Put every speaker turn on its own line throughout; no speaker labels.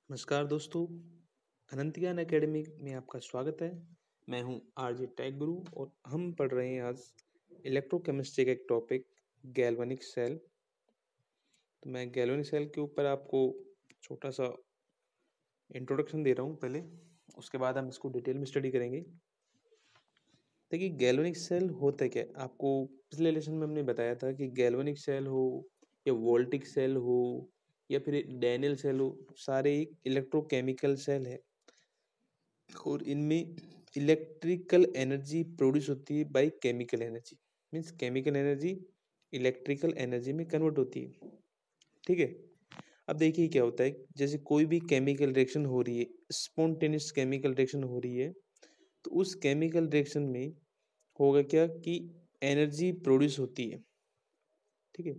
नमस्कार दोस्तों, अनंत ज्ञान अकेडमी में आपका स्वागत है। मैं हूं आरजे टेक गुरु और हम पढ़ रहे हैं आज इलेक्ट्रोकेमिस्ट्री का एक टॉपिक गैल्वेनिक सेल। तो मैं गैल्वेनिक सेल के ऊपर आपको छोटा सा इंट्रोडक्शन दे रहा हूं पहले, उसके बाद हम इसको डिटेल में स्टडी करेंगे। देखिए गैल्वेनिक सेल होता है क्या, आपको पिछले लेसन में हमने बताया था कि गैल्वेनिक सेल हो या वोल्टिक सेल हो या फिर डैनियल सेल हो, सारे एक इलेक्ट्रोकेमिकल सेल है और इनमें इलेक्ट्रिकल एनर्जी प्रोड्यूस होती है by chemical energy. Means chemical energy electrical energy में कन्वर्ट होती है। ठीक है, अब देखिए क्या होता है, जैसे कोई भी केमिकल रिएक्शन हो रही है, स्पॉन्टेनियस केमिकल रिएक्शन हो रही है, तो उस केमिकल रिएक्शन में होगा क्या कि एनर्जी प्रोड्यूस होती है। ठीक है,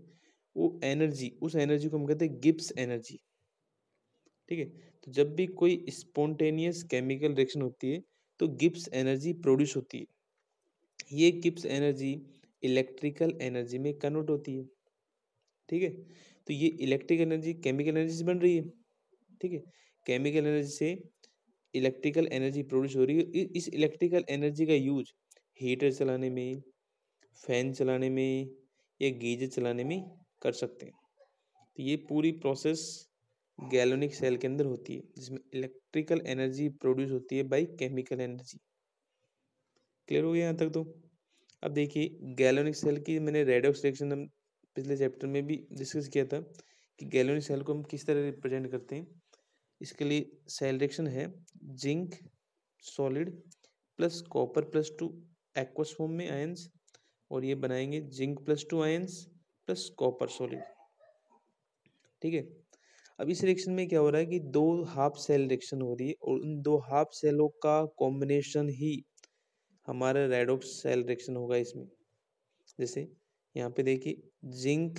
वो एनर्जी, उस एनर्जी को हम कहते हैं गिब्स एनर्जी। ठीक है, तो जब भी कोई स्पॉन्टेनियस केमिकल रिएक्शन होती है तो गिब्स एनर्जी प्रोड्यूस होती है। ये गिब्स एनर्जी इलेक्ट्रिकल एनर्जी में कन्वर्ट होती है। ठीक है, तो ये इलेक्ट्रिकल एनर्जी केमिकल एनर्जी से बन रही है। ठीक है, केमिकल एनर्जी से इलेक्ट्रिकल एनर्जी प्रोड्यूस हो रही है। इस इलेक्ट्रिकल एनर्जी का यूज हीटर चलाने में, फैन चलाने में या गीजर चलाने में कर सकते हैं। तो ये पूरी प्रोसेस गैल्वेनिक सेल के अंदर होती है, जिसमें इलेक्ट्रिकल एनर्जी प्रोड्यूस होती है बाय केमिकल एनर्जी। क्लियर हो गया यहाँ तक? तो अब देखिए गैल्वेनिक सेल की मैंने रेडॉक्स रिएक्शन हम पिछले चैप्टर में भी डिस्कस किया था कि गैल्वेनिक सेल को हम किस तरह रिप्रेजेंट करते हैं। इसके लिए सेल रिएक्शन है zinc solid plus copper plus 2 aqueous form में आयंस, और ये बनाएंगे zinc plus 2 ions plus copper solid. ठीक है, अब इस रिएक्शन में क्या हो रहा है कि दो हाफ सेल रिएक्शन हो रही है और उन दो हाफ सेलों का कॉम्बिनेशन ही हमारा रेडॉक्स सेल रिएक्शन होगा इसमें। जैसे यहाँ पे देखिए जिंक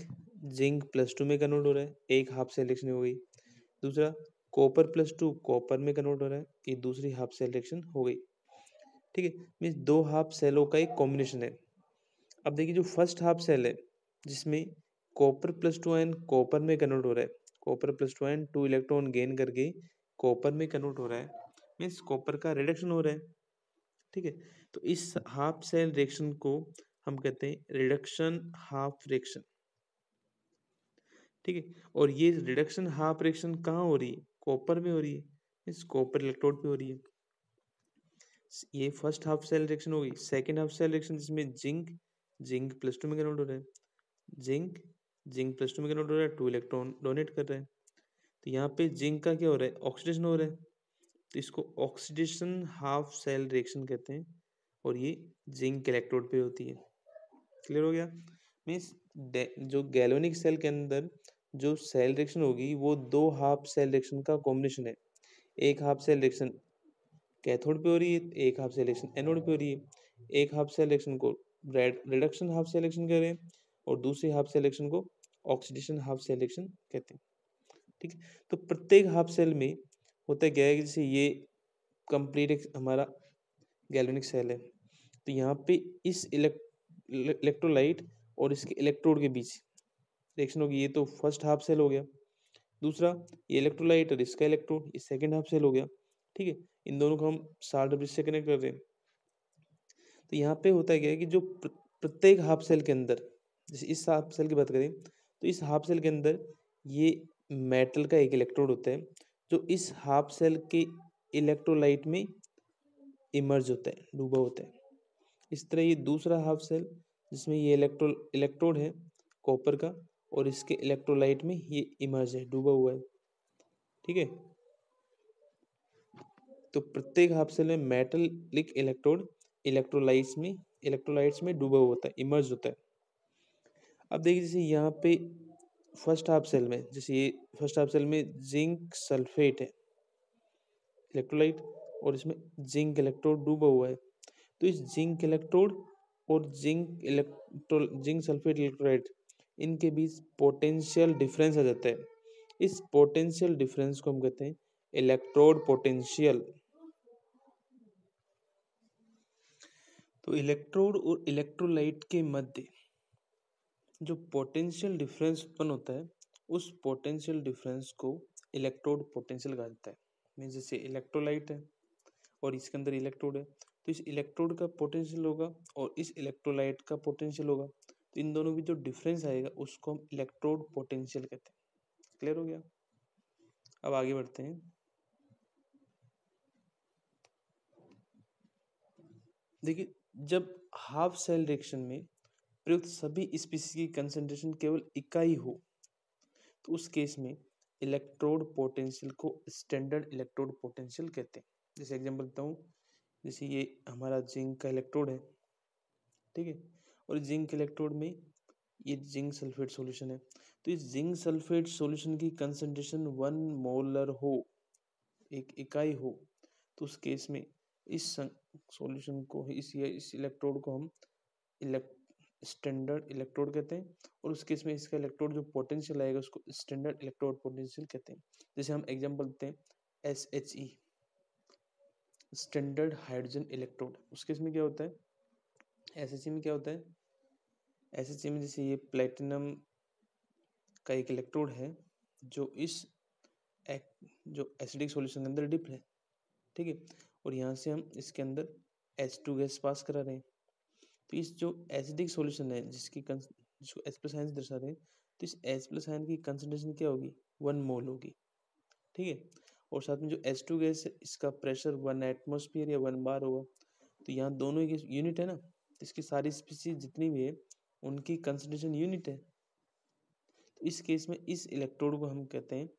जिंक प्लस 2 में कन्वर्ट हो रहा है, एक हाफ सेल रिएक्शन हो गई। दूसरा कॉपर प्लस 2 कॉपर में कन्वर्ट हो रहा है, ये दूसरी हाफ सेल रिएक्शन हो गई। ठीक है, मीन्स दो हाफ सेलों का एक कॉम्बिनेशन है। अब देखिए जो फर्स्ट हाफ सेल है जिसमें कॉपर प्लस 2 आयन कॉपर में कन्वर्ट हो रहा है, copper plus 2 ion 2 electron gain करके कॉपर में कन्वर्ट हो रहा है, मीन्स कॉपर का रिडक्शन हो रहा है। ठीक है, तो इस हाफ सेल रिएक्शन को हम कहते हैं रिडक्शन हाफ रिएक्शन। ठीक है, और ये रिडक्शन हाफ रिएक्शन कहाँ हो रही है? कॉपर में हो रही है, मीन्स कॉपर इलेक्ट्रोड पे हो रही है। ये फर्स्ट हाफ सेल रिएक्शन हो गई। सेकेंड हाफ सेल रिएक्शन जिसमें जिंक जिंक प्लस 2 में कन्वर्ट हो रहा है, जिंक जिंक प्लस 2 में कन्वर्ट हो रहा है, 2 इलेक्ट्रॉन डोनेट कर रहा है। तो यहाँ पे जिंक का क्या हो रहा है? ऑक्सीडेशन हो रहा है, तो इसको ऑक्सीडेशन हाफ सेल रिएक्शन कहते हैं और ये जिंक इलेक्ट्रोड पे होती है। क्लियर हो गया? मीन्स जो गैल्वेनिक सेल के अंदर जो सेल रिएक्शन होगी वो दो हाफ सेल रिएक्शन का कॉम्बिनेशन है। एक हाफ सेल रिएक्शन कैथोड पे हो रही है, एक हाफ सेल रिएक्शन एनोड पे हो रही है। एक हाफ सेल रिएक्शन को रिडक्शन हाफ सेल रिएक्शन कह रहे हैं और दूसरी हाफ सेल रिएक्शन को ऑक्सीडेशन हाफ सेल रिएक्शन कहते हैं। ठीक है, तो प्रत्येक हाफ सेल में होता क्या है कि जैसे ये कंप्लीट एक हमारा गैल्वेनिक सेल है, तो यहाँ पे इस इलेक्ट्रोलाइट और इसके इलेक्ट्रोड के बीच रिएक्शन होगी। ये तो फर्स्ट हाफ सेल हो गया। दूसरा ये इलेक्ट्रोलाइट और इसका इलेक्ट्रोड, ये सेकंड हाफ सेल हो गया। ठीक है, इन दोनों को हम साल्ट ब्रिज से कनेक्ट कर रहे हैं। तो यहाँ पे होता है क्या है कि जो प्रत्येक हाफ सेल के अंदर, जैसे इस हाफ सेल की बात करें तो इस हाफ सेल के अंदर ये मेटल का एक इलेक्ट्रोड होता है जो इस हाफ सेल के इलेक्ट्रोलाइट में इमर्ज होता है, डूबा होता है। इस तरह ये दूसरा हाफ सेल जिसमें ये इलेक्ट्रोड है कॉपर का और इसके इलेक्ट्रोलाइट में ये इमर्ज है, डूबा हुआ है। ठीक है, तो प्रत्येक हाफ सेल में मेटलिक इलेक्ट्रोड इलेक्ट्रोलाइट्स में डूबा हुआ होता है, इमर्ज होता है। अब देखिए जैसे यहाँ पे फर्स्ट हाफ सेल में, जैसे ये फर्स्ट हाफ सेल में जिंक सल्फेट है इलेक्ट्रोलाइट और इसमें जिंक इलेक्ट्रोड डूबा हुआ है। तो इस जिंक इलेक्ट्रोड और जिंक सल्फेट इलेक्ट्रोलाइट इनके बीच पोटेंशियल डिफरेंस आ जाता है। इस पोटेंशियल डिफरेंस को हम कहते हैं इलेक्ट्रोड पोटेंशियल। तो इलेक्ट्रोड और इलेक्ट्रोलाइट के मध्य जो पोटेंशियल डिफरेंस उत्पन्न होता है उस पोटेंशियल डिफरेंस को इलेक्ट्रोड पोटेंशियल कहा जाता है। मीन्स जैसे इलेक्ट्रोलाइट है और इसके अंदर इलेक्ट्रोड है, तो इस इलेक्ट्रोड का पोटेंशियल होगा और इस इलेक्ट्रोलाइट का पोटेंशियल होगा, तो इन दोनों में जो डिफरेंस आएगा उसको हम इलेक्ट्रोड पोटेंशियल कहते हैं। क्लियर हो गया? अब आगे बढ़ते हैं। देखिए, जब हाफ सेल रिएक्शन में प्रयुक्त सभी स्पीशीज की कंसंट्रेशन केवल इकाई हो, तो उस केस में इलेक्ट्रोड पोटेंशियल को स्टैंडर्ड इलेक्ट्रोड पोटेंशियल कहते हैं। जैसे एग्जांपल देता हूँ, जैसे ये हमारा जिंक का इलेक्ट्रोड है, ठीक है, और जिंक इलेक्ट्रोड में ये जिंक सल्फेट सॉल्यूशन है, तो इस जिंक सल्फेट सॉल्यूशन की कंसंट्रेशन 1 मोलर हो, एक इकाई हो, तो उस केस में इस सॉल्यूशन को इस इलेक्ट्रोड को हम स्टैंडर्ड इलेक्ट्रोड कहते हैं, और उस केस में इसका इलेक्ट्रोड जो पोटेंशियल आएगा उसको स्टैंडर्ड इलेक्ट्रोड पोटेंशियल कहते हैं। जैसे हम एग्जांपल देते हैं SHE, स्टैंडर्ड हाइड्रोजन इलेक्ट्रोड। उस केस में क्या होता है, SHE में क्या होता है, SHE में जैसे ये प्लेटिनम का एक इलेक्ट्रोड है जो इस जो एसिडिक सॉल्यूशन के अंदर डिप है, ठीक है, और यहाँ से हम इसके अंदर H2 गैस पास करा रहे हैं, तो इस जो एसिडिक सॉल्यूशन है जिसको H प्लस आयन दर्शा रहे हैं, तो इस H प्लस आयन की कंसंट्रेशन क्या होगी, 1 मोल होगी, ठीक है, और साथ में जो H2 गैस है इसका प्रेशर 1 एटमोसफियर या 1 बार होगा, तो यहाँ दोनों की यूनिट है ना, तो इसकी सारी स्पीशीज जितनी भी है उनकी कंसंट्रेशन यूनिट है, तो इस केस में इस इलेक्ट्रोड को हम कहते हैं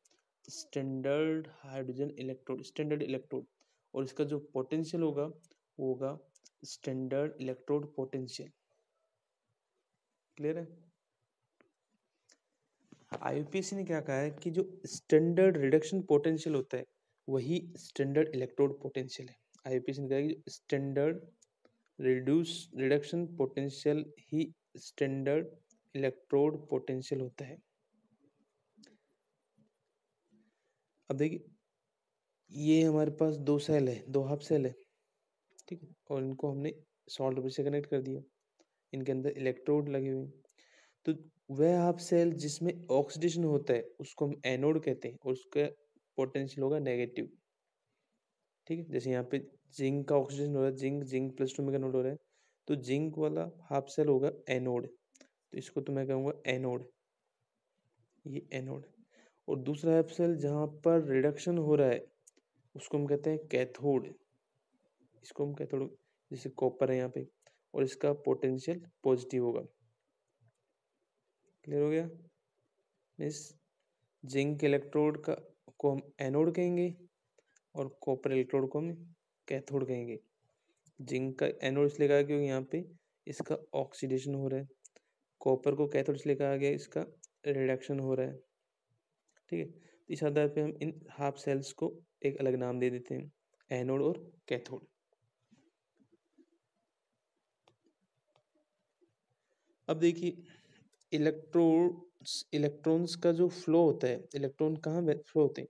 standard hydrogen electrode, standard electrode, और इसका जो पोटेंशियल होगा वो होगा स्टैंडर्ड इलेक्ट्रोड पोटेंशियल। क्लियर है? IUPAC ने क्या कहा है कि जो स्टैंडर्ड रिडक्शन पोटेंशियल होता है वही स्टैंडर्ड इलेक्ट्रोड पोटेंशियल है। IUPAC ने कहा है कि स्टैंडर्ड रिडक्शन पोटेंशियल ही स्टैंडर्ड इलेक्ट्रोड पोटेंशियल होता है। अब देखिए, ये हमारे पास दो सेल है, दो हाफ सेल है, ठीक है, और इनको हमने सॉल्ट ब्रिज से कनेक्ट कर दिया, इनके अंदर इलेक्ट्रोड लगे हुए हैं, तो वह हाफ सेल जिसमें ऑक्सीडेशन होता है उसको हम एनोड कहते हैं, और उसका पोटेंशियल होगा नेगेटिव, ठीक है, जैसे यहाँ पे जिंक का ऑक्सीडेशन हो रहा है, जिंक +2 में कन्वर्ट हो रहा है, तो जिंक वाला हाफ सेल होगा एनोड, तो इसको तो मैं कहूँगा एनोड, ये एनोड, और दूसरा हाफ सेल जहाँ पर रिडक्शन हो रहा है उसको हम कहते हैं कैथोड, इसको हम कैथोड, जैसे कॉपर है यहाँ पे, और इसका पोटेंशियल पॉजिटिव होगा। क्लियर हो गया? इस जिंक इलेक्ट्रोड का को हम एनोड कहेंगे और कॉपर इलेक्ट्रोड को हम कैथोड कहेंगे। जिंक का एनोड इसलिए कहा क्योंकि यहाँ पे इसका ऑक्सीडेशन हो रहा है, कॉपर को कैथोड इसलिए कहा गया इसका रिडक्शन हो रहा है, ठीक है, तो इस आधार पे हम इन हाफ सेल्स को एक अलग नाम दे देते हैं, एनोड और कैथोड। अब देखिए, इलेक्ट्रॉन्स का जो फ्लो होता है, इलेक्ट्रॉन कहाँ फ्लो होते हैं,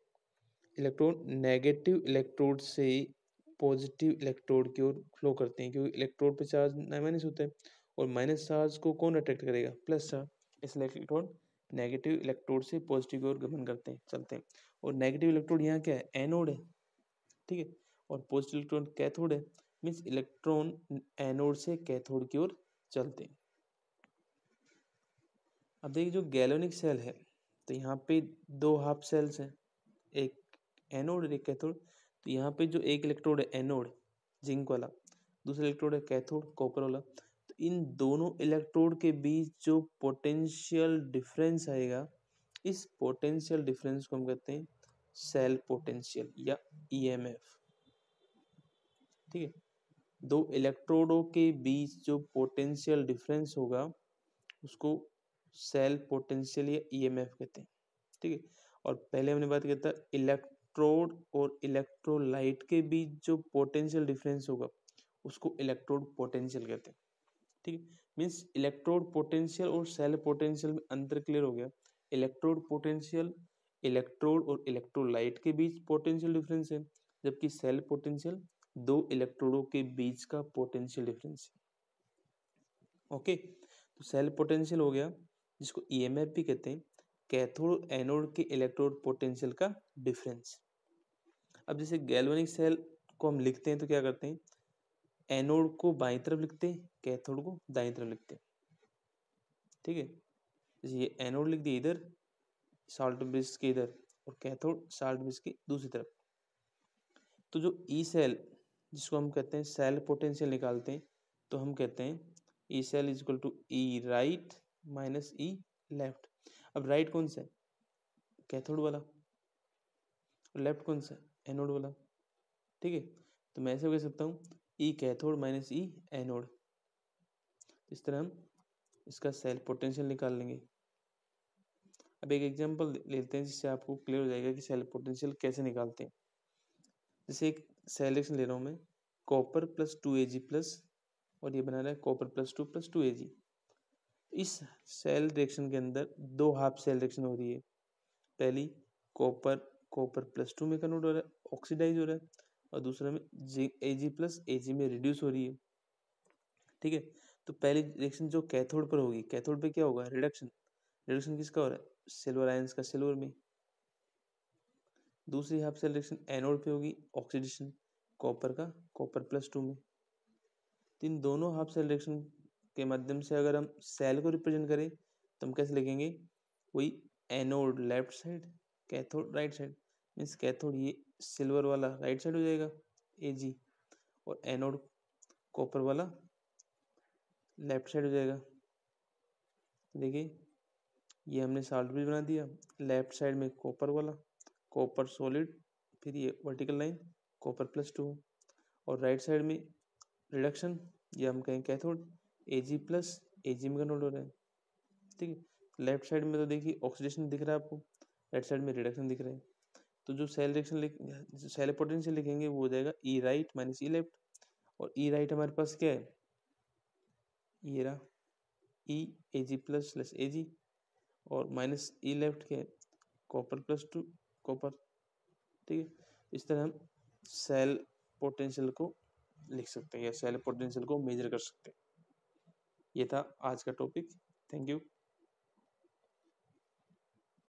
इलेक्ट्रॉन नेगेटिव इलेक्ट्रोड से पॉजिटिव इलेक्ट्रोड की ओर फ्लो करते हैं, क्योंकि इलेक्ट्रोड पे चार्ज माइनस होता है और माइनस चार्ज को कौन अट्रैक्ट करेगा, प्लस चार्ज, इसलिए इलेक्ट्रॉन नेगेटिव इलेक्ट्रोड से पॉजिटिव की ओर गमन करते हैं, चलते हैं, और नेगेटिव इलेक्ट्रोड यहाँ क्या है, एनोड है, ठीक है, और पॉजिटिव इलेक्ट्रॉन कैथोड है, मीन्स इलेक्ट्रॉन एनोड से कैथोड की ओर चलते हैं। अब देखिए, जो गैल्वेनिक सेल है, तो यहाँ पे दो हाफ सेल्स हैं, एक एनोड और एक कैथोड, तो यहाँ पे जो एक इलेक्ट्रोड है एनोड जिंक वाला, दूसरा इलेक्ट्रोड है कैथोड कॉपर वाला, तो इन दोनों इलेक्ट्रोड के बीच जो पोटेंशियल डिफरेंस आएगा, इस पोटेंशियल डिफरेंस को हम कहते हैं सेल पोटेंशियल या EMF, ठीक है, दो इलेक्ट्रोडों के बीच जो पोटेंशियल डिफरेंस होगा उसको सेल पोटेंशियल या EMF कहते हैं, ठीक है, और पहले हमने बात किया था इलेक्ट्रोड और इलेक्ट्रोलाइट के बीच जो पोटेंशियल डिफरेंस होगा उसको इलेक्ट्रोड पोटेंशियल कहते हैं, ठीक है, मीन्स इलेक्ट्रोड पोटेंशियल और सेल पोटेंशियल में अंतर क्लियर हो गया। इलेक्ट्रोड पोटेंशियल इलेक्ट्रोड और इलेक्ट्रोलाइट के बीच पोटेंशियल डिफरेंस है, जबकि सेल पोटेंशियल दो इलेक्ट्रोडों के बीच का पोटेंशियल डिफरेंस है। ओके, तो सेल पोटेंशियल हो गया जिसको EMF भी कहते हैं, कैथोड एनोड के इलेक्ट्रोड पोटेंशियल का डिफरेंस। अब जैसे गैल्वेनिक सेल को हम लिखते हैं तो क्या करते हैं, एनोड को बाईं तरफ लिखते हैं, कैथोड को दाईं तरफ लिखते हैं। ठीक है, जैसे ये एनोड लिख दिया इधर साल्ट ब्रिज के इधर, और कैथोड साल्ट ब्रिज की दूसरी तरफ। तो जो ई सेल जिसको हम कहते हैं सेल पोटेंशियल निकालते हैं, तो हम कहते हैं E cell is equal to E right minus E left. अब राइट कौन सा है, कैथोड वाला, और लेफ्ट कौन सा है, एनोड वाला। ठीक है, तो मैं ऐसे कह सकता हूँ ई कैथोड माइनस ई एनोड। इस तरह हम इसका सेल पोटेंशियल निकाल लेंगे। अब एक एग्जांपल लेते हैं जिससे आपको क्लियर हो जाएगा कि सेल पोटेंशियल कैसे निकालते हैं। जैसे एक सेल रिएक्शन ले रहा हूँ मैं, कॉपर प्लस 2Ag प्लस, और ये बना रहा है कॉपर प्लस 2 इस सेल रिएक्शन के अंदर दो हाफ सेल रिएक्शन हो रही है। पहली कॉपर कॉपर प्लस 2 में कन्वर्ट हो रहा है, ऑक्सीडाइज हो रहा है, और दूसरा में Ag प्लस Ag में रिड्यूस हो रही है। ठीक है, तो पहली रिएक्शन जो कैथोड पर होगी, कैथोड पे क्या होगा, रिडक्शन। रिडक्शन किसका हो रहा है, सिल्वर आयंस का सिल्वर में। दूसरी हाफ सेल रिएक्शन एनोड पे होगी, ऑक्सीडेशन कॉपर का कॉपर प्लस 2 में। इन दोनों हाफ सेल रिएक्शन के माध्यम से अगर हम सेल को रिप्रेजेंट करें तो हम कैसे लिखेंगे, वही anode left side, cathode right side. Means cathode ये सिल्वर वाला राइट साइड हो जाएगा Ag, और एनोड कॉपर वाला लेफ्ट साइड हो जाएगा। देखिए ये हमने साल्ट ब्रिज बना दिया, लेफ्ट साइड में कॉपर वाला, कॉपर सॉलिड, फिर ये वर्टिकल लाइन कॉपर प्लस 2, और राइट साइड में रिडक्शन, ये हम कहें कैथोड Ag प्लस Ag में कन्वर्ट हो रहा है। ठीक है, लेफ्ट साइड में तो देखिए ऑक्सीडेशन दिख रहा है आपको, राइट साइड में रिडक्शन दिख रहा है। तो जो सेल रिएक्शन सेल पोटेंशियल लिखेंगे वो हो जाएगा ई राइट माइनस ई लेफ्ट, और ई राइट हमारे पास क्या है, ये रहा ई Ag प्लस Ag, और माइनस ई लेफ्ट क्या है, कॉपर प्लस 2 कॉपर। ठीक है, इस तरह हम सेल पोटेंशियल को लिख सकते हैं या सेल पोटेंशियल को मेजर कर सकते हैं। ये था आज का टॉपिक। Thank you.